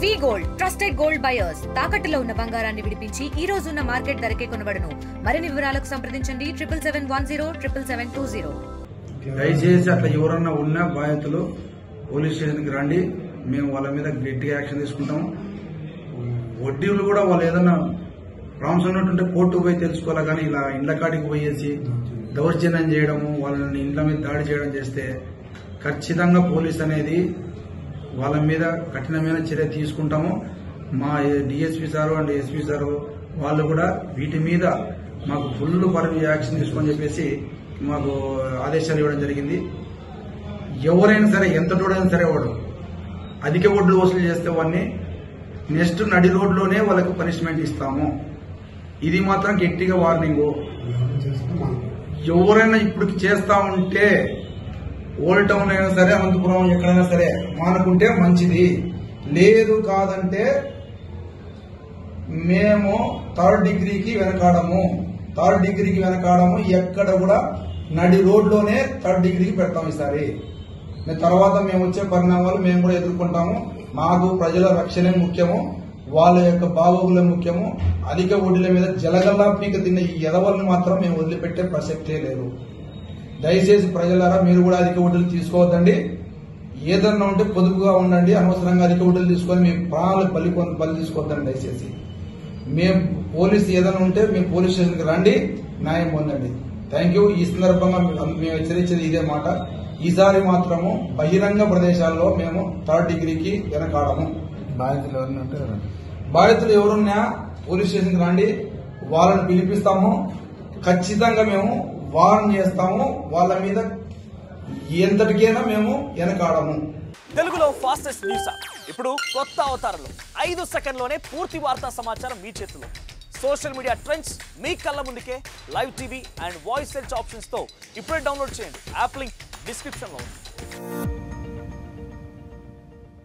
వి gold trusted gold buyers తాకట్టులో ఉన్న బంగారాన్ని విడిపించి ఈ రోజు ఉన్న మార్కెట్ ధరకే కొనబడును. మరిన్ని వివరాలకు సంప్రదించండి 77107720. దయచేసి అట్లా ఎవరన్నా ఉన్నా బాధితులు పోలీస్ స్టేషన్కి రండి, మేము వాళ్ళ మీద గట్టిగా యాక్షన్ తీసుకుంటాం. వడ్డీలు కూడా వాళ్ళు ఏదన్నా ప్రాబ్లమ్స్ ఉన్నట్టుంటే కోర్టుకు పోయి తెలుసుకోవాలి, కానీ ఇలా ఇండ్ల కాడికి పోయేసి దౌర్జన్యం చేయడము, వాళ్ళని ఇండ్ల మీద దాడి చేయడం చేస్తే ఖచ్చితంగా పోలీస్ అనేది వాళ్ళ మీద కఠినమైన చర్య తీసుకుంటాము. మా DSP sir and SP sir వాళ్ళు కూడా వీటి మీద మాకు ఫుల్ యాక్షన్ తీసుకొని చెప్పేసి మాకు ఆదేశాలు ఇవ్వడం జరిగింది. ఎవరైనా సరే ఎంత డోడైనా సరే వాడు అధిక వడ్లు వసూలు చేస్తే వాడిని నెక్స్ట్ నడి రోడ్లోనే వాళ్ళకు పనిష్మెంట్ ఇస్తాము. ఇది మాత్రం గట్టిగా వార్నింగ్. ఎవరైనా ఇప్పుడు చేస్తా ఉంటే ఓల్డ్ టౌన్ అయినా సరే అనంతపురం ఎక్కడైనా సరే మానుకుంటే మంచిది, లేదు కాదంటే మేము థర్డ్ డిగ్రీకి వెనకాడము. ఎక్కడ కూడా నడి రోడ్లోనే థర్డ్ డిగ్రీకి పెడతాం. ఈసారి తర్వాత మేము వచ్చే పరిణామాలు మేము కూడా ఎదుర్కొంటాము. మాకు ప్రజల రక్షణే ముఖ్యము, వాళ్ళ యొక్క బాగోగులే ముఖ్యము. అధిక వడ్డీల మీద జలగల్లా పీక తిన్న ఈ ఎదవల్ని మాత్రం మేము వదిలిపెట్టే ప్రసక్తే లేదు. దయచేసి ప్రజలారా మీరు కూడా అధిక వడ్డీలు తీసుకోవద్దండి. ఏదన్నా ఉంటే పొదుపుగా ఉండండి. అనవసరంగా అధిక వడ్డీలు తీసుకొని మీ ప్రాణాలు బలి తీసుకోవద్దండి. దయచేసి మేము పోలీసు ఏదైనా ఉంటే మీ పోలీస్ స్టేషన్కి రండి, న్యాయం పొందండి. Thank you. ఈ సందర్భంగా మేము హెచ్చరించేది ఇదే మాట, ఈసారి మాత్రము బహిరంగ ప్రదేశాల్లో మేము థర్డ్ డిగ్రీకి వెనకాడము. బాధితులు ఎవరున్నా పోలీస్ స్టేషన్కి రండి, వాళ్ళని పిలిపిస్తాము. ఖచ్చితంగా మేము వార్న్ చేస్తాము. వాళ్ళ మీద ఎంతటికైనా మేము వెనకాడము. తెలుగులో ఫాస్టెస్ట్ న్యూస్ ఇప్పుడు కొత్త అవతారంలో 5 సెకండ్లోనే పూర్తి వార్తా సమాచారం మీ చేతిలో. సోషల్ మీడియా ట్రెండ్స్ మీ కళ్ళ ముందుకే live TV and voice search options తో ఇప్పుడే డౌన్లోడ్ చేయండి. యాప్ లింక్ డిస్క్రిప్షన్ లో ఉంది.